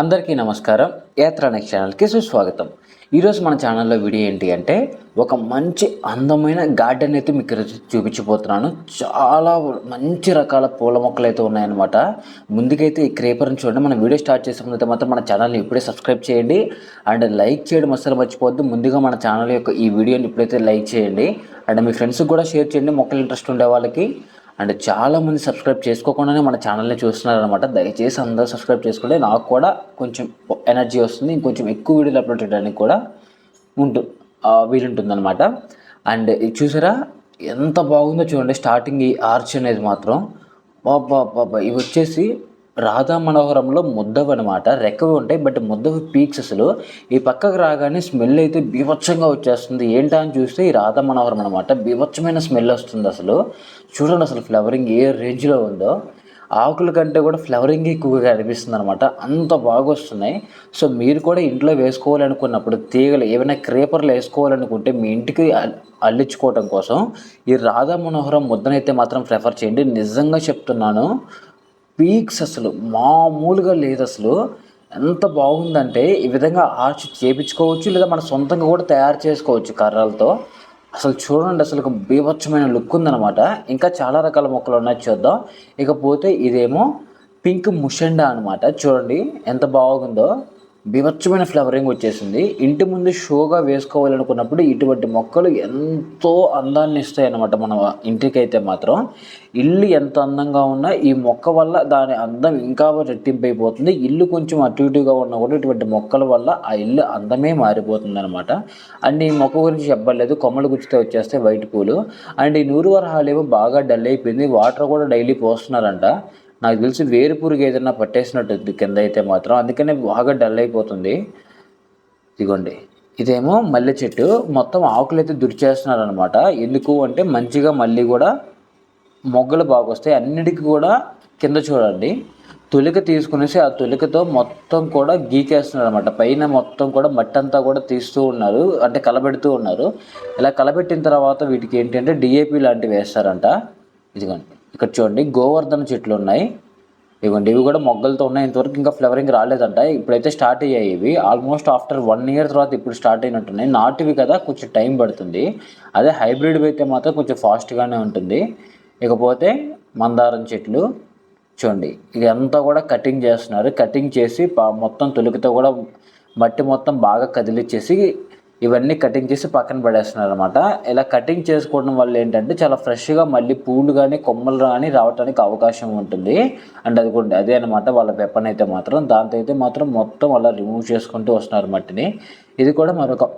అందరికీ నమస్కారం. యాత్ర నెక్స్ట్ ఛానల్కి సుస్వాగతం. ఈరోజు మన ఛానల్లో వీడియో ఏంటి అంటే ఒక మంచి అందమైన గార్డెన్ అయితే మీకు చూపించబోతున్నాను. చాలా మంచి రకాల పూల మొక్కలు అయితే ఉన్నాయన్నమాట. ముందుకైతే ఈ క్రేపర్ని చూడండి. మన వీడియో స్టార్ట్ చేసే ముందు మాత్రం మన ఛానల్ని ఇప్పుడే సబ్స్క్రైబ్ చేయండి అండ్ లైక్ చేయడం అస్సలు మర్చిపోవద్దు. ముందుగా మన ఛానల్ యొక్క ఈ వీడియోని ఇప్పుడైతే లైక్ చేయండి అండ్ మీ ఫ్రెండ్స్కి కూడా షేర్ చేయండి, మొక్కలు ఇంట్రెస్ట్ ఉండే వాళ్ళకి. అండ్ చాలామంది సబ్స్క్రైబ్ చేసుకోకుండానే మన ఛానల్ని చూస్తున్నారనమాట. దయచేసి అందరూ సబ్స్క్రైబ్ చేసుకుంటే నాకు కూడా కొంచెం ఎనర్జీ వస్తుంది, ఇంకొంచెం ఎక్కువ వీడియోలు అప్లోడ్ చేయడానికి కూడా వీలుంటుందన్నమాట. అండ్ ఇది చూసారా ఎంత బాగుందో చూడండి. స్టార్టింగ్ ఈ ఆర్చ్ అనేది మాత్రం బాబా ఇవి వచ్చేసి రాధా మనోహరంలో ముద్దవి అనమాట. రెక్కవి ఉంటాయి బట్ ముద్దవి పీక్స్. అసలు ఈ పక్కకు రాగానే స్మెల్ అయితే బీభత్సంగా వచ్చేస్తుంది. ఏంటా అని చూస్తే ఈ రాధా మనోహరం అనమాట. బీభత్సమైన స్మెల్ వస్తుంది. అసలు చూడండి అసలు ఫ్లవరింగ్ ఏ రేంజ్లో ఉందో. ఆకుల కంటే కూడా ఫ్లవరింగ్ ఎక్కువగా అనిపిస్తుంది అనమాట. అంత బాగా వస్తున్నాయి. సో మీరు కూడా ఇంట్లో వేసుకోవాలనుకున్నప్పుడు తీగలు ఏమైనా క్రేపర్లు వేసుకోవాలనుకుంటే మీ ఇంటికి అల్లించుకోవడం కోసం ఈ రాధా మనోహరం ముద్దనైతే మాత్రం ప్రిఫర్ చేయండి. నిజంగా చెప్తున్నాను, పీక్స్ అసలు మామూలుగా లేదు. అసలు ఎంత బాగుందంటే ఈ విధంగా ఆర్చ్ చేపించుకోవచ్చు, లేదా మన సొంతంగా కూడా తయారు చేసుకోవచ్చు కర్రలతో. అసలు చూడండి అసలు ఒక బీభత్సమైన లుక్ ఉందన్నమాట. ఇంకా చాలా రకాల మొక్కలు ఉన్నాయి, చూద్దాం. ఇకపోతే ఇదేమో పింక్ ముషండా అనమాట. చూడండి ఎంత బాగుందో. బీభత్సమైన ఫ్లవరింగ్ వచ్చేసింది. ఇంటి ముందు షోగా వేసుకోవాలనుకున్నప్పుడు ఇటువంటి మొక్కలు ఎంతో అందాన్ని ఇస్తాయి అన్నమాట. మన ఇంటికైతే మాత్రం ఇల్లు ఎంత అందంగా ఉన్నా ఈ మొక్క వల్ల దాని అందం ఇంకా రెట్టింపు అయిపోతుంది. ఇల్లు కొంచెం అటు ఇటుగా ఉన్నా కూడా ఇటువంటి మొక్కల వల్ల ఆ ఇల్లు అందమే మారిపోతుంది అనమాట. అండ్ ఈ మొక్క గురించి చెప్పలేదు, కొమ్మలు గుచ్చితే వచ్చేస్తే వైట్ పూలు. అండ్ ఈ నూరు వరహాలు ఏమో బాగా డల్ అయిపోయింది. వాటర్ కూడా డైలీ పోస్తున్నారంట. నాకు తెలిసి వేరు పురుగు ఏదైనా పట్టేసినట్టు కింద అయితే మాత్రం, అందుకనే బాగా డల్ అయిపోతుంది. ఇదిగోండి ఇదేమో మల్లె చెట్టు. మొత్తం ఆకులు అయితే దురిచేస్తున్నారు అనమాట. ఎందుకు అంటే మంచిగా మళ్ళీ కూడా మొగ్గలు బాగా వస్తాయి. అన్నిటికీ కూడా కింద చూడండి తొలిక తీసుకునేసి ఆ తొలికతో మొత్తం కూడా గీకేస్తున్నారు అనమాట. పైన మొత్తం కూడా మట్టి అంతా కూడా తీస్తూ ఉన్నారు, అంటే కలబెడుతూ ఉన్నారు. ఇలా కలబెట్టిన తర్వాత వీటికి ఏంటంటే డిఏపి లాంటివి వేస్తారంట. ఇదిగోండి ఇక్కడ చూడండి గోవర్ధన చెట్లు ఉన్నాయి. ఇవ్వండి ఇవి కూడా మొగ్గలతో ఉన్నాయి. ఇంతవరకు ఇంకా ఫ్లవరింగ్ రాలేదంట. ఇప్పుడైతే స్టార్ట్ అయ్యాయి ఇవి. ఆల్మోస్ట్ ఆఫ్టర్ 1 year తర్వాత ఇప్పుడు స్టార్ట్ అయినట్టున్నాయి. నాటివి కదా కొంచెం టైం పడుతుంది. అదే హైబ్రిడ్ అయితే మాత్రం కొంచెం ఫాస్ట్గానే ఉంటుంది. ఇకపోతే మందారం చెట్లు చూడండి, ఇది అంతా కూడా కటింగ్ చేస్తున్నారు. కటింగ్ చేసి మొత్తం తొలికతో కూడా మట్టి మొత్తం బాగా కదిలిచ్చేసి ఇవన్నీ కటింగ్ చేసి పక్కన పడేస్తున్నారు అనమాట. ఇలా కటింగ్ చేసుకోవడం వల్ల ఏంటంటే చాలా ఫ్రెష్గా మళ్ళీ పూలు కానీ కొమ్మలు కానీ రావడానికి అవకాశం ఉంటుంది. అండ్ అది కూడా అదే అనమాట వాళ్ళ వెపన్ అయితే మాత్రం. దాంతో అయితే మాత్రం మొత్తం అలా రిమూవ్ చేసుకుంటూ వస్తున్నారు మట్టిని. ఇది కూడా మరొక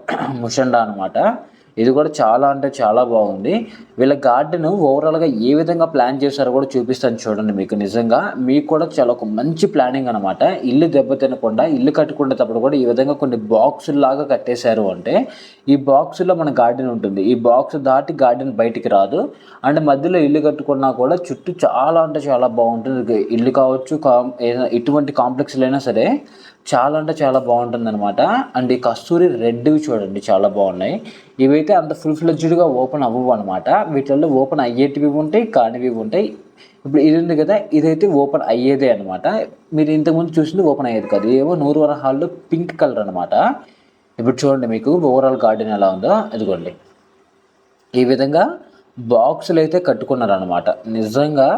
ముషండా అనమాట. ఇది కూడా చాలా అంటే చాలా బాగుంది. వీళ్ళ గార్డెన్ ఓవరాల్గా ఏ విధంగా ప్లాన్ చేశారో కూడా చూపిస్తాను చూడండి. మీకు నిజంగా మీకు కూడా చాలా ఒక మంచి ప్లానింగ్ అనమాట. ఇల్లు దెబ్బతినకుండా ఇల్లు కట్టుకునేటప్పుడు కూడా ఈ విధంగా కొన్ని బాక్సుల్లాగా కట్టేశారు అంటే ఈ బాక్సుల్లో మన గార్డెన్ ఉంటుంది. ఈ బాక్స్ దాటి గార్డెన్ బయటికి రాదు. అండ్ మధ్యలో ఇల్లు కట్టుకున్నా కూడా చుట్టూ చాలా అంటే చాలా బాగుంటుంది. ఇల్లు కావచ్చు, ఎటువంటి కాంప్లెక్స్లు అయినా సరే చాలా అంటే చాలా బాగుంటుంది అనమాట. అండ్ ఈ కస్తూరి రెడ్వి చూడండి చాలా బాగున్నాయి. ఇవైతే అంత ఫుల్ ఫ్లెడ్జ్డ్గా ఓపెన్ అవ్వవు అనమాట. వీటిల్లో ఓపెన్ అయ్యేటివి ఉంటాయి, కానివి ఉంటాయి. ఇప్పుడు ఇది ఉంది కదా, ఇదైతే ఓపెన్ అయ్యేదే అనమాట. మీరు ఇంతకుముందు చూసింది ఓపెన్ అయ్యేది కాదు. ఏవో నూరు వరహాల్లో పింక్ కలర్ అనమాట. ఇప్పుడు చూడండి మీకు ఓవరాల్ గార్డెన్ ఎలా ఉందో. ఇదిగోండి ఈ విధంగా బాక్సులు అయితే కట్టుకున్నారనమాట. నిజంగా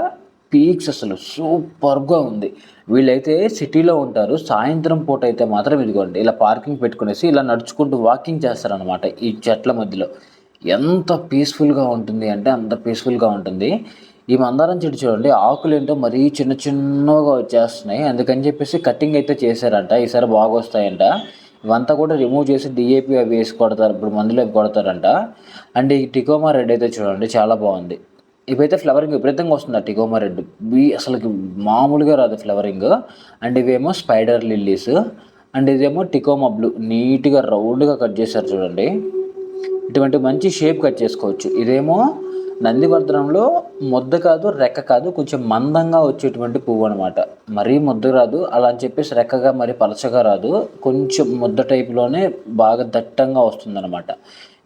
పీక్స్ అసలు సూపర్గా ఉంది. వీళ్ళైతే సిటీలో ఉంటారు. సాయంత్రం పూట అయితే మాత్రం ఇదిగోండి ఇలా పార్కింగ్ పెట్టుకునేసి ఇలా నడుచుకుంటూ వాకింగ్ చేస్తారనమాట ఈ చెట్ల మధ్యలో. ఎంత పీస్ఫుల్గా ఉంటుంది అంటే అంత పీస్ఫుల్గా ఉంటుంది. ఈ మందారం చెట్టు చూడండి, ఆకులు ఏంటో మరీ చిన్న చిన్నగా వచ్చేస్తున్నాయి. అందుకని చెప్పేసి కటింగ్ అయితే చేశారంట. ఈసారి బాగా వస్తాయంట. ఇవంతా కూడా రిమూవ్ చేసి డిఏపి అవి వేసి కొడతారు. ఇప్పుడు మందులు అవి కొడతారంట. అండ్ ఈ టికోమా రెడ్ అయితే చూడండి చాలా బాగుంది. ఇవైతే ఫ్లవరింగ్ విపరీతంగా వస్తుంది. ఆ టికోమా రెడ్ అసలుకి మామూలుగా రాదు ఫ్లవరింగ్. అండ్ ఇవేమో స్పైడర్ లిల్లీస్. అండ్ ఇదేమో టికోమా బ్లూ. నీట్గా రౌండ్గా కట్ చేశారు చూడండి. ఇటువంటి మంచి షేప్ కట్ చేసుకోవచ్చు. ఇదేమో నందివర్ధనంలో ముద్ద కాదు, రెక్క కాదు, కొంచెం మందంగా వచ్చేటువంటి పువ్వు అనమాట. మరీ ముద్ద రాదు, అలా అని చెప్పేసి రెక్కగా మరీ పలచగా రాదు. కొంచెం ముద్ద టైపులోనే బాగా దట్టంగా వస్తుందన్నమాట.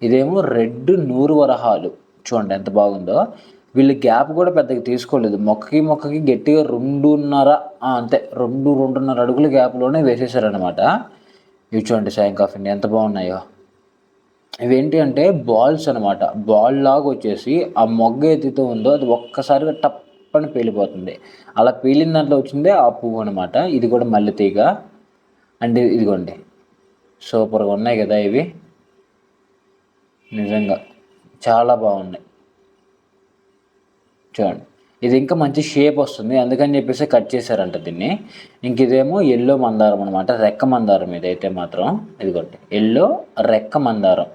ఇదేమో రెడ్ నూరు వరహాలు చూడండి ఎంత బాగుందో. వీళ్ళు గ్యాప్ కూడా పెద్దగా తీసుకోలేదు, మొక్కకి గట్టిగా 2.5 అంతే 2.5 అడుగుల గ్యాప్లోనే వేసేసారనమాట. ఇవి చూడండి సాయం కాఫీ ఎంత బాగున్నాయో. ఇవేంటి అంటే బాల్స్ అనమాట, బాల్ లాగా వచ్చేసి ఆ మొగ్గ ఏదైతే ఉందో అది ఒక్కసారిగా టప్పని పేలిపోతుంది. అలా పేలిన దాంట్లో వచ్చిందే ఆ పువ్వు అనమాట. ఇది కూడా మల్లె తీగ. అండ్ ఇదిగోండి సూపర్గా ఉన్నాయి కదా ఇవి, నిజంగా చాలా బాగున్నాయి. చూడండి ఇది ఇంకా మంచి షేప్ వస్తుంది, అందుకని చెప్పేసి కట్ చేశారంట దీన్ని. ఇంక ఇదేమో ఎల్లో మందారం అనమాట, రెక్క మందారం ఇదైతే మాత్రం. ఇదిగోండి ఎల్లో రెక్క మందారం.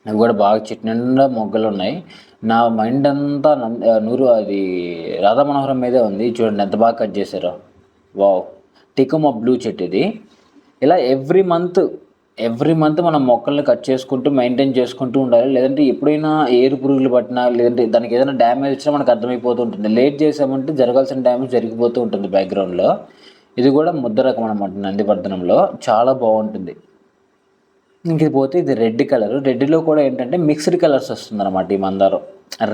అవి కూడా బాగా చెట్టు నిండా మొగ్గలు ఉన్నాయి. నా మైండ్ అంతా అది రాధా మనోహరం మీదే ఉంది. చూడండి ఎంత బాగా కట్ చేశారో. వావ్, టికోమా బ్లూ చెట్టు ఇది. ఇలా ఎవ్రీ మంత్ మనం మొక్కల్ని కట్ చేసుకుంటూ మెయింటైన్ చేసుకుంటూ ఉండాలి. లేదంటే ఎప్పుడైనా ఏరు పురుగులు పట్టినా, లేదంటే దానికి ఏదైనా డ్యామేజ్ వచ్చినా మనకు అర్థమైపోతూ ఉంటుంది. లేట్ చేసామంటే జరగాల్సిన డ్యామేజ్ జరిగిపోతూ ఉంటుంది బ్యాక్గ్రౌండ్లో. ఇది కూడా ముద్ద రకం అనమాట, నందివర్ధనంలో చాలా బాగుంటుంది. ఇంక ఇది పోతే ఇది రెడ్ కలర్. రెడ్లో కూడా ఏంటంటే మిక్స్డ్ కలర్స్ వస్తుంది అనమాట. ఈ మందారం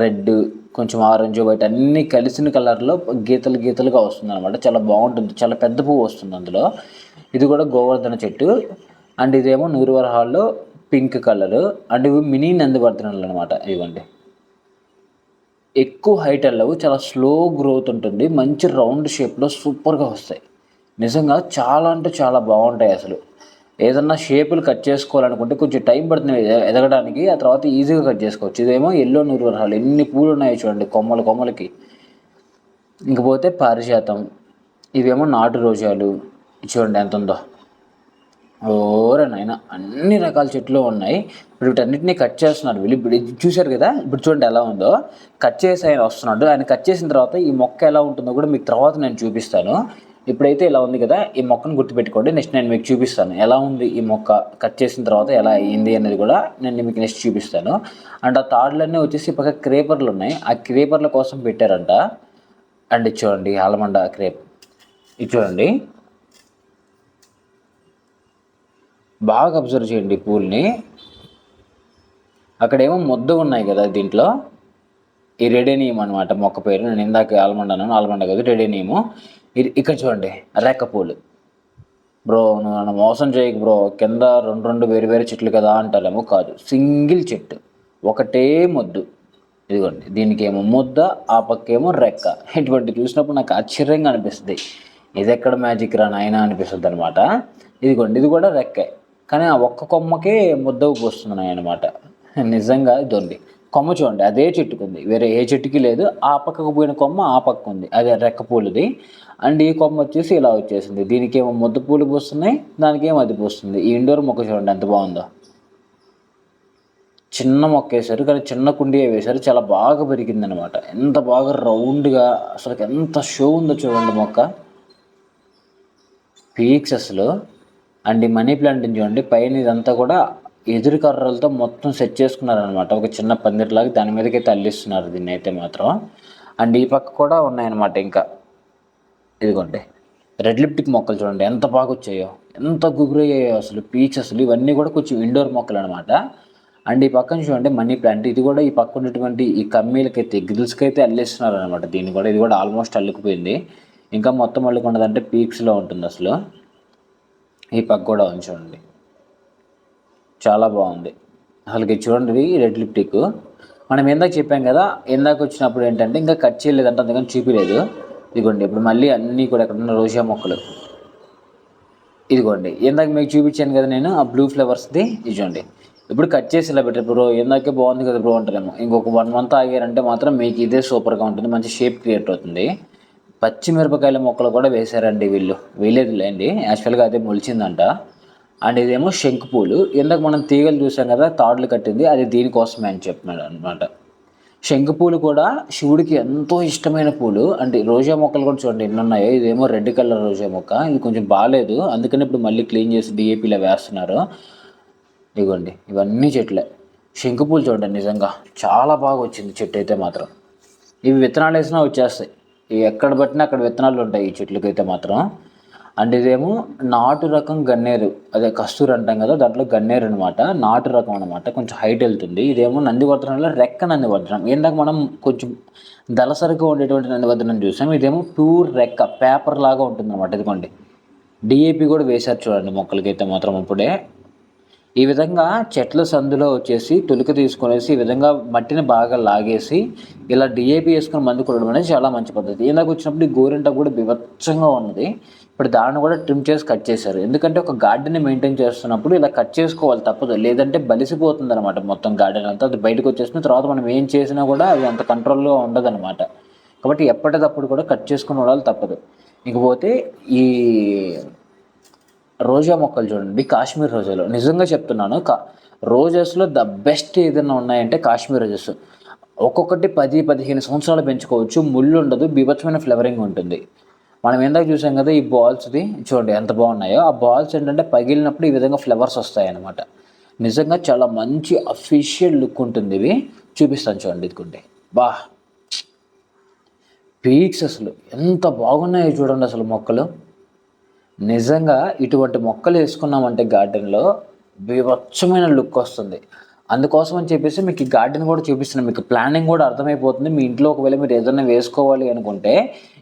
రెడ్, కొంచెం ఆరెంజ్, వైట్ అన్నీ కలిసిన కలర్లో గీతలుగా వస్తుంది అనమాట. చాలా బాగుంటుంది, చాలా పెద్ద పువ్వు వస్తుంది అందులో. ఇది కూడా గోవర్ధన చెట్టు. అండ్ ఇదేమో నూరువరహాల్లో పింక్ కలరు. అండ్ ఇవి మినీ నందివర్ధనాలు అనమాట. ఇవ్వండి ఎక్కువ హైట్ వెళ్ళవు, చాలా స్లో గ్రోత్ ఉంటుంది, మంచి రౌండ్ షేప్లో సూపర్గా వస్తాయి. నిజంగా చాలా అంటే చాలా బాగుంటాయి అసలు. ఏదన్నా షేపులు కట్ చేసుకోవాలనుకుంటే కొంచెం టైం పడుతుంది ఎదగడానికి, ఆ తర్వాత ఈజీగా కట్ చేసుకోవచ్చు. ఇదేమో ఎల్లో నూరువరహాలు, ఎన్ని పూలు ఉన్నాయో చూడండి కొమ్మలకి. ఇంకపోతే పారిజాతం, ఇవేమో నాటు రోజాలు. చూడండి ఎంత ఉందో, ఓరనైనా అన్ని రకాల చెట్లు ఉన్నాయి. ఇప్పుడు వీటన్నిటిని కట్ చేస్తున్నారు వీళ్ళు. ఇప్పుడు చూశారు కదా, ఇప్పుడు చూడండి ఎలా ఉందో. కట్ చేసి ఆయన వస్తున్నాడు. ఆయన కట్ చేసిన తర్వాత ఈ మొక్క ఎలా ఉంటుందో కూడా మీకు తర్వాత నేను చూపిస్తాను. ఇప్పుడైతే ఇలా ఉంది కదా, ఈ మొక్కను గుర్తుపెట్టుకోండి. నెక్స్ట్ నేను మీకు చూపిస్తాను ఎలా ఉంది ఈ మొక్క కట్ చేసిన తర్వాత ఎలా అయింది అనేది కూడా నేను మీకు నెక్స్ట్ చూపిస్తాను. అండ్ ఆ తాడులన్నీ వచ్చేసి పక్క క్రేపర్లు ఉన్నాయి, ఆ క్రేపర్ల కోసం పెట్టారంట. అండ్ ఇది చూడండి ఆలమండ క్రేప్. ఇది చూడండి బాగా అబ్జర్వ్ చేయండి పూల్ని. అక్కడేమో ముద్ద ఉన్నాయి కదా దీంట్లో, ఈ రెడేనియం అనమాట మొక్క పేరు. నేను ఇందాక ఆల్మండ కాదు రెడేనియము. ఇక్కడ చూడండి రెక్క పూలు. బ్రో నువ్వు నన్ను మోసం చేయకు బ్రో, కింద రెండు వేరు చెట్లు కదా అంటారేమో, కాదు సింగిల్ చెట్టు ఒకటే మొద్దు. ఇదిగోండి దీనికి ఏమో ముద్ద, ఆ పక్కేమో రెక్క. ఇటువంటి చూసినప్పుడు నాకు ఆశ్చర్యంగా అనిపిస్తుంది, ఇది ఎక్కడ మ్యాజిక్ రా నాయనా అనిపిస్తుంది అనమాట. ఇదిగోండి ఇది కూడా రెక్కే, కానీ ఆ ఒక్క కొమ్మకే ముద్దకు పోస్తున్నాయి అనమాట. నిజంగా ఇదండి కొమ్మ చూడండి అదే చెట్టుకుంది, వేరే ఏ చెట్టుకి లేదు. ఆ పక్కకు పోయిన కొమ్మ ఆ పక్క ఉంది, అదే రెక్క పూలుది. అండ్ ఈ కొమ్మ వచ్చేసి ఇలా వచ్చేసింది. దీనికి ఏమో ముద్ద పూలు పూస్తున్నాయి, దానికి ఏమో అది పూస్తుంది. ఈ ఇండోర్ మొక్క చూడండి ఎంత బాగుందో. చిన్న మొక్క వేశారు, కానీ చిన్న కుండీ వేశారు, చాలా బాగా పెరిగింది అనమాట. ఎంత బాగా రౌండ్గా అసలు ఎంత షో ఉందో చూడండి మొక్క, పీక్స్ అసలు. అండ్ ఈ మనీ ప్లాంట్ చూడండి పైన ఇదంతా కూడా ఎదురు కర్రలతో మొత్తం సెట్ చేసుకున్నారనమాట, ఒక చిన్న పందిరిలాగా. దాని మీదకైతే అల్లిస్తున్నారు దీన్ని అయితే మాత్రం. అండ్ ఈ పక్క కూడా ఉన్నాయన్నమాట. ఇంకా ఇదిగోండి రెడ్ లిప్టిక్ మొక్కలు చూడండి ఎంత బాగా వచ్చాయో, ఎంత గుగురయ్యాయో అసలు పీచ్ అసలు. ఇవన్నీ కూడా కొంచెం ఇండోర్ మొక్కలు అనమాట. అండ్ ఈ పక్కన చూడండి మనీ ప్లాంట్. ఇది కూడా ఈ పక్క ఉన్నటువంటి ఈ కమ్మీలకైతే గ్రిల్స్కి అయితే అల్లేస్తున్నారు అనమాట దీన్ని కూడా. ఇది కూడా ఆల్మోస్ట్ అల్లుకుపోయింది, ఇంకా మొత్తం అల్లుకున్నదంటే పీక్స్లో ఉంటుంది అసలు. ఈ పక్క కూడా ఉంచండి, చాలా బాగుంది అసలుకి. చూడండి రెడ్ లిప్టిక్ మనం ఇందాక చెప్పాం కదా, ఇందాక వచ్చినప్పుడు ఏంటంటే ఇంకా కట్ చేయలేదంటే అందుకని చూపించలేదు. ఇదిగోండి ఇప్పుడు మళ్ళీ అన్నీ కూడా ఎక్కడున్న రోజా మొక్కలు. ఇదిగోండి ఇందాక మీకు చూపించాను కదా నేను ఆ బ్లూ ఫ్లవర్స్ది. ఇదిగోండి ఇప్పుడు కట్ చేసి ఇలా పెట్టారు. బ్రో ఇందాకే బాగుంది కదా బ్రో అంటారేమో, ఇంకొక 1 month ఆగారంటే మాత్రం మీకు ఇదే సూపర్గా ఉంటుంది, మంచి షేప్ క్రియేట్ అవుతుంది. పచ్చిమిరపకాయల మొక్కలు కూడా వేశారండి వీళ్ళు, వేయలేదులేండి యాక్చువల్గా అదే మొలిచిందంట. అండ్ ఇదేమో శంకు పూలు. ఇందాక మనం తీగలు చూసాం కదా తాడులు కట్టింది, అది దీనికోసమే అని చెప్తున్నాడు అనమాట. శంకు పూలు కూడా శివుడికి ఎంతో ఇష్టమైన పూలు. అంటే రోజా మొక్కలు కూడా చూడండి ఎన్ని ఉన్నాయో. ఇదేమో రెడ్ కలర్ రోజా మొక్క, ఇది కొంచెం బాగాలేదు, అందుకని ఇప్పుడు మళ్ళీ క్లీన్ చేసి డిఏపిలో వేస్తున్నారు. ఇదిగోండి ఇవన్నీ చెట్లే. శంకు పూలు చూడండి నిజంగా చాలా బాగా వచ్చింది చెట్టు అయితే మాత్రం. ఇవి విత్తనాలు వేసినా వచ్చేస్తాయి, ఇవి ఎక్కడ పట్టినా అక్కడ విత్తనాలు ఉంటాయి ఈ చెట్లకైతే మాత్రం. అండ్ ఇదేమో నాటు రకం గన్నేరు, అదే కస్తూరి అంటాం కదా, దాంట్లో గన్నేరు అనమాట, నాటు రకం అనమాట, కొంచెం హైట్ వెళ్తుంది. ఇదేమో నందివర్ధనంలో రెక్క నందివర్ధనం. ఏందాక మనం కొంచెం దళసరిగా ఉండేటువంటి నందివర్ధనం చూసాం, ఇదేమో ప్యూర్ రెక్క పేపర్ లాగా ఉంటుంది అనమాట. ఇదిగోండి డిఏపి కూడా వేశారు చూడండి మొక్కలకైతే మాత్రం ఇప్పుడే. ఈ విధంగా చెట్ల సందులో వచ్చేసి తొలిక తీసుకునేసి ఈ విధంగా మట్టిని బాగా లాగేసి ఇలా డిఏపి వేసుకుని మందు కొట్టడం అనేది చాలా మంచి పద్ధతి. ఇందాక వచ్చినప్పుడు ఈ గోరింట కూడా బీభత్సంగా ఉన్నది, ఇప్పుడు దాన్ని కూడా ట్రిమ్ చేసి కట్ చేశారు. ఎందుకంటే ఒక గార్డెన్ని మెయింటైన్ చేస్తున్నప్పుడు ఇలా కట్ చేసుకోవాలి, తప్పదు, లేదంటే బలిసిపోతుంది అనమాట మొత్తం గార్డెన్ అంతా. అది బయటకు వచ్చేసిన తర్వాత మనం ఏం చేసినా కూడా అది అంత కంట్రోల్లో ఉండదన్నమాట. కాబట్టి ఎప్పటికప్పుడు కూడా కట్ చేసుకుని ఉండాలి, తప్పదు. ఇకపోతే ఈ రోజా మొక్కలు చూడండి, కాశ్మీర్ రోజాలు నిజంగా చెప్తున్నాను, రోజెస్లో ద బెస్ట్ ఏదైనా ఉన్నాయంటే కాశ్మీర్ రోజెస్. ఒక్కొక్కటి 10-15 సంవత్సరాలు పెంచుకోవచ్చు, ముళ్ళు ఉండదు, బీభత్సమైన ఫ్లవరింగ్ ఉంటుంది. మనం ఇందాక చూసాం కదా ఈ బాల్స్ది, చూడండి ఎంత బాగున్నాయో. ఆ బాల్స్ ఏంటంటే పగిలినప్పుడు ఈ విధంగా ఫ్లవర్స్ వస్తాయి అన్నమాట. నిజంగా చాలా మంచి అఫీషియల్ లుక్ ఉంటుంది. ఇవి చూపిస్తాను చూడండి, ఇదికుంటే బా పీక్స్ అసలు ఎంత బాగున్నాయో చూడండి అసలు మొక్కలు. నిజంగా ఇటువంటి మొక్కలు వేసుకున్నామంటే గార్డెన్లో బీభత్సమైన లుక్ వస్తుంది. అందుకోసం అని చెప్పేసి మీకు ఈ గార్డెన్ కూడా చూపిస్తున్నాను, మీకు ప్లానింగ్ కూడా అర్థమైపోతుంది. మీ ఇంట్లో ఒకవేళ మీరు ఏదైనా వేసుకోవాలి అనుకుంటే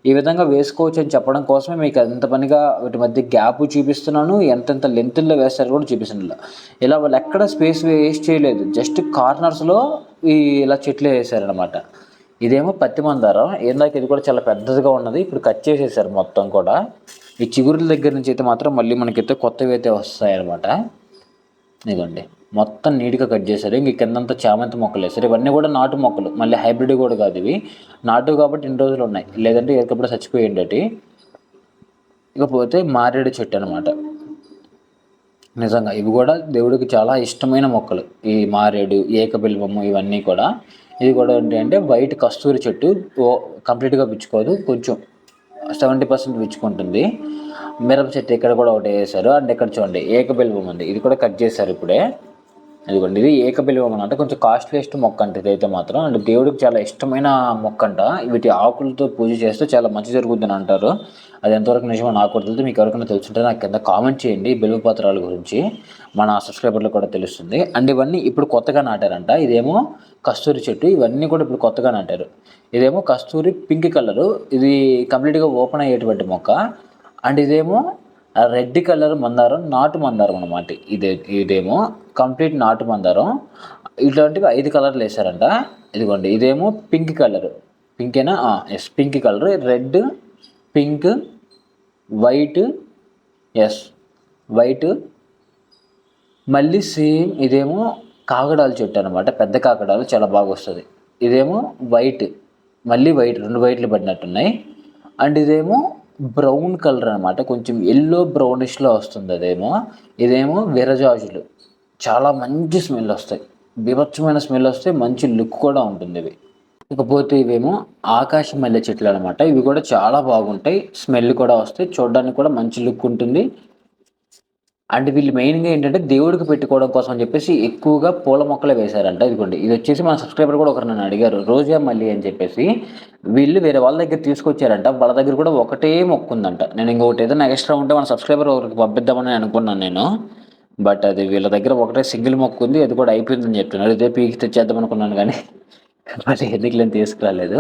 ఈ విధంగా వేసుకోవచ్చు అని చెప్పడం కోసమే మీకు ఎంత పనిగా వీటి మధ్య గ్యాప్ చూపిస్తున్నాను, ఎంతెంత లెంతుల్లో వేస్తారు కూడా చూపిస్తున్నాను. ఇలా వాళ్ళు ఎక్కడ స్పేస్ వేస్ట్ చేయలేదు, జస్ట్ కార్నర్స్లో ఇలా చెట్లు వేసారనమాట. ఇదేమో పత్తి మందారం, ఏందాక ఇది కూడా చాలా పెద్దదిగా ఉన్నది, ఇప్పుడు కట్ చేసేసారు మొత్తం కూడా. ఈ చిగురుల దగ్గర నుంచి అయితే మాత్రం మళ్ళీ మనకైతే కొత్తవి అయితే వస్తాయన్నమాట. ఇదిగోండి మొత్తం నీట్గా కట్ చేశారు. ఇంక కిందంతా చామంతి మొక్కలు వేస్తారు. ఇవన్నీ కూడా నాటు మొక్కలు, మళ్ళీ హైబ్రిడ్ కూడా కాదు, ఇవి నాటు కాబట్టి ఇన్ని రోజులు ఉన్నాయి, లేదంటే ఎక్కడప్పుడు చచ్చిపోయిండటి. ఇకపోతే మారేడు చెట్టు అనమాట. నిజంగా ఇవి కూడా దేవుడికి చాలా ఇష్టమైన మొక్కలు, ఈ మారేడు, ఏకబిల్వము, ఇవన్నీ కూడా. ఇది కూడా ఏంటి అంటే వైట్ కస్తూరి చెట్టు, కంప్లీట్గా పిచ్చుకోదు, కొంచెం 70% పిచ్చుకుంటుంది. మిరప చెట్టు ఇక్కడ కూడా ఒకటి వేసారు. అండ్ ఇక్కడ చూడండి ఏకబిల్వం ఉంది, ఇది కూడా కట్ చేశారు ఇప్పుడే. ఇదిగోండి ఇది ఏకబిల్వం అంట, కొంచెం కాస్ట్లీయెస్ట్ మొక్క అంట ఇదైతే మాత్రం. అండ్ దేవుడికి చాలా ఇష్టమైన మొక్క అంట. వీటి ఆకులతో పూజ చేస్తే చాలా మంచి జరుగుతుందని అంటారు. అది ఎంతవరకు నిజమో నాకు కూడా తెలియదు, మీకు ఎవరికైనా తెలుసుంటే నాకు కింద కామెంట్ చేయండి. బిల్వ పత్రాల గురించి మన సబ్స్క్రైబర్లు కూడా తెలుస్తుంది. అండ్ ఇవన్నీ ఇప్పుడు కొత్తగా నాటారంట. ఇదేమో కస్తూరి చెట్టు, ఇవన్నీ కూడా ఇప్పుడు కొత్తగా నాటారు. ఇదేమో కస్తూరి పింక్ కలరు, ఇది కంప్లీట్గా ఓపెన్ అయ్యేటువంటి మొక్క. అండ్ ఇదేమో రెడ్ కలర్ మందారం, నాటు మందారం అనమాట. ఇదేమో కంప్లీట్ నాటు మందారం. ఇట్లాంటివి 5 కలర్లు వేసారంట. ఇదిగోండి ఇదేమో పింక్ కలర్, పింకేనా, yes pink colour, red, pink, white, yes white, మళ్ళీ సేమ్ ఇదేమో కాకడాల చెట్టు అనమాట, పెద్ద కాకడాలు చాలా బాగా వస్తుంది. ఇదేమో వైట్, మళ్ళీ వైట్, 2 వైట్లు పడినట్టున్నాయి. అండ్ ఇదేమో బ్రౌన్ కలర్ అనమాట, కొంచెం ఎల్లో బ్రౌనిష్లో వస్తుంది అదేమో. ఇదేమో విరజాజులు, చాలా మంచి స్మెల్ వస్తాయి, బీభత్సమైన స్మెల్ వస్తాయి, మంచి లుక్ కూడా ఉంటుంది ఇవి. ఇకపోతే ఇవేమో ఆకాశ మల్లె చెట్లు అనమాట. ఇవి కూడా చాలా బాగుంటాయి, స్మెల్ కూడా వస్తాయి, చూడడానికి కూడా మంచి లుక్ ఉంటుంది. అండ్ వీళ్ళు మెయిన్గా ఏంటంటే దేవుడికి పెట్టుకోవడం కోసం అని చెప్పేసి ఎక్కువగా పూల మొక్కలే వేశారంట. ఇదిగోండి ఇది వచ్చేసి మన సబ్స్క్రైబర్ కూడా ఒకరు నన్ను అడిగారు, రోజా మల్లి అని చెప్పేసి. వీళ్ళు వేరే వాళ్ళ దగ్గర తీసుకొచ్చారంట, వాళ్ళ దగ్గర కూడా ఒకటే మొక్క ఉందంట. నేను ఇంకొకటి ఏదైనా ఎక్స్ట్రా ఉంటే మన సబ్స్క్రైబర్ ఒకరికి పంపిద్దామని అనుకున్నాను నేను, బట్ అది వీళ్ళ దగ్గర ఒకటే సింగిల్ మొక్క ఉంది, అది కూడా అయిపోయిందని చెప్తున్నారు. ఇదే పీకి తెచ్చేద్దాం అనుకున్నాను కానీ మళ్ళీ ఎందుకులేని తీసుకురాలేదు.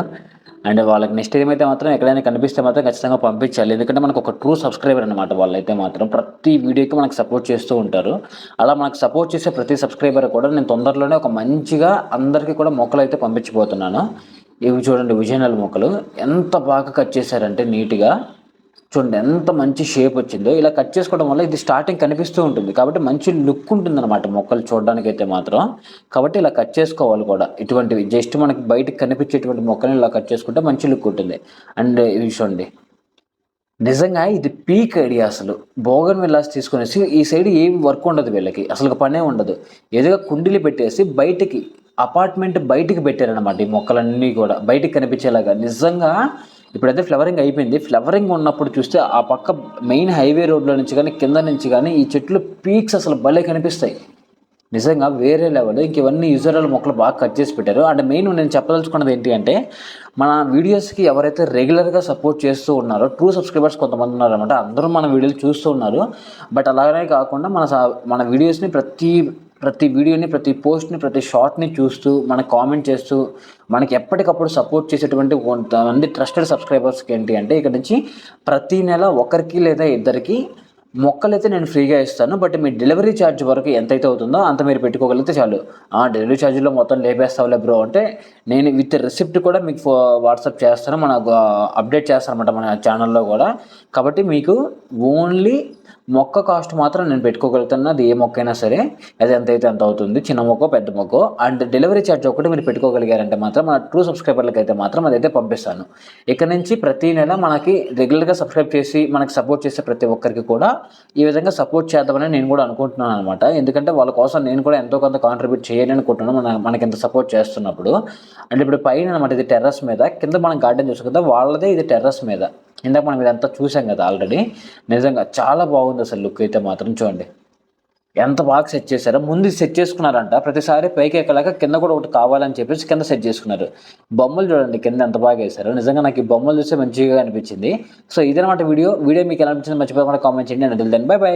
అండ్ వాళ్ళకి నెక్స్ట్ ఏమైతే మాత్రం ఎక్కడైనా కనిపిస్తే మాత్రం ఖచ్చితంగా పంపించాలి, ఎందుకంటే మనకు ఒక ట్రూ సబ్స్క్రైబర్ అనమాట. వాళ్ళైతే మాత్రం ప్రతి వీడియోకి మనకు సపోర్ట్ చేస్తూ ఉంటారు. అలా మనకు సపోర్ట్ చేసే ప్రతి సబ్స్క్రైబర్ కూడా నేను తొందరలోనే ఒక మంచిగా అందరికీ కూడా మొక్కలు అయితే పంపించిపోతున్నాను. ఇవి చూడండి విజయనగర మొక్కలు ఎంత బాగా కట్ చేశారంటే నీట్గా, చూడండి ఎంత మంచి షేప్ వచ్చిందో. ఇలా కట్ చేసుకోవడం వల్ల ఇది స్టార్టింగ్ కనిపిస్తూ ఉంటుంది కాబట్టి మంచి లుక్ ఉంటుంది అనమాట మొక్కలు చూడడానికి అయితే మాత్రం. కాబట్టి ఇలా కట్ చేసుకోవాలి కూడా, ఇటువంటివి జస్ట్ మనకి బయటకు కనిపించేటువంటి మొక్కల్ని ఇలా కట్ చేసుకుంటే మంచి లుక్ ఉంటుంది. అండ్ ఇవి చూడండి నిజంగా ఇది పీక్ ఐడియా అసలు. బోగన్ విల్లాస్ తీసుకునేసి ఈ సైడ్ ఏం వర్క్ ఉండదు వీళ్ళకి, అసలు పనే ఉండదు. ఏదో కుండీలు పెట్టేసి బయటికి అపార్ట్మెంట్ బయటికి పెట్టారనమాట ఈ మొక్కలన్నీ కూడా బయటికి కనిపించేలాగా. నిజంగా ఇప్పుడైతే ఫ్లవరింగ్ అయిపోయింది, ఫ్లవరింగ్ ఉన్నప్పుడు చూస్తే ఆ పక్క మెయిన్ హైవే రోడ్లో నుంచి కానీ కింద నుంచి కానీ ఈ చెట్లు పీక్స్ అసలు భలే కనిపిస్తాయి. నిజంగా వేరే లెవెల్. ఇంక ఇవన్నీ యూజర్ల మొక్కలు బాగా కట్ చేసి పెట్టారు. అండ్ మెయిన్ నేను చెప్పదలుచుకున్నది ఏంటి అంటే, మన వీడియోస్కి ఎవరైతే రెగ్యులర్గా సపోర్ట్ చేస్తూ ఉన్నారో ట్రూ సబ్స్క్రైబర్స్ కొంతమంది ఉన్నారనమాట. అందరూ మన వీడియోలు చూస్తూ ఉన్నారు. బట్ అలాగనే కాకుండా మన వీడియోస్ని ప్రతి వీడియోని, ప్రతి పోస్ట్ని, ప్రతి షార్ట్ని చూస్తూ మనకు కామెంట్ చేస్తూ మనకి ఎప్పటికప్పుడు సపోర్ట్ చేసేటువంటి కొంతమంది ట్రస్టెడ్ సబ్స్క్రైబర్స్కి ఏంటి అంటే, ఇక్కడ నుంచి ప్రతి నెల ఒకరికి లేదా ఇద్దరికి మొక్కలైతే నేను ఫ్రీగా ఇస్తాను. బట్ మీ డెలివరీ ఛార్జ్ వరకు ఎంతైతే అవుతుందో అంత మీరు పెట్టుకోగలిగితే చాలు. డెలివరీ ఛార్జ్లో మొత్తం లేపేస్తావులే బ్రో అంటే, నేను విత్ రిసిప్ట్ కూడా మీకు వాట్సాప్ చేస్తాను, అప్డేట్ చేస్తాను అనమాట మన ఛానల్లో కూడా. కాబట్టి మీకు ఓన్లీ మొక్క కాస్ట్ మాత్రం నేను పెట్టుకోగలుగుతాను. అది ఏ మొక్క అయినా సరే, అది ఎంతైతే ఎంత అవుతుంది, చిన్న మొక్క పెద్ద మొక్క. అండ్ డెలివరీ ఛార్జ్ ఒకటి మీరు పెట్టుకోగలిగారంటే మాత్రం మన ట్రూ సబ్స్క్రైబర్లకు అయితే మాత్రం అదైతే పంపిస్తాను. ఇక్కడ నుంచి ప్రతి నెల మనకి రెగ్యులర్గా సబ్స్క్రైబ్ చేసి మనకి సపోర్ట్ చేసే ప్రతి ఒక్కరికి కూడా ఈ విధంగా సపోర్ట్ చేద్దామని నేను కూడా అనుకుంటున్నాను అనమాట. ఎందుకంటే వాళ్ళ కోసం నేను కూడా ఎంతో కొంత కాంట్రిబ్యూట్ చేయాలని అనుకుంటున్నాను, మనకి ఇంత సపోర్ట్ చేస్తున్నప్పుడు. అంటే ఇప్పుడు పైన అనమాట ఇది టెర్రస్ మీద, కింద మనం గార్డెన్ చూసాం కదా, వాళ్ళదే ఇది టెర్రస్ మీద. ఇందాక మనం ఇదంతా చూసాం కదా ఆల్రెడీ. నిజంగా చాలా బాగుంది అసలు లుక్ అయితే మాత్రం. చూడండి ఎంత బాగా సెట్ చేశారో. ముందు సెట్ చేసుకున్నారంట, ప్రతిసారి పైకి ఎక్కలేక కింద కూడా ఒకటి కావాలని చెప్పేసి కింద సెట్ చేసుకున్నారు. బొమ్మలు చూడండి కింద ఎంత బాగా వేశారు. నిజంగా నాకు ఈ బొమ్మలు చూస్తే మంచిగా అనిపించింది. సో ఇదనమాట వీడియో మీకు ఎలా అనిపించింది మర్చిపోకుండా కామెంట్ చేయండి. And then bye by.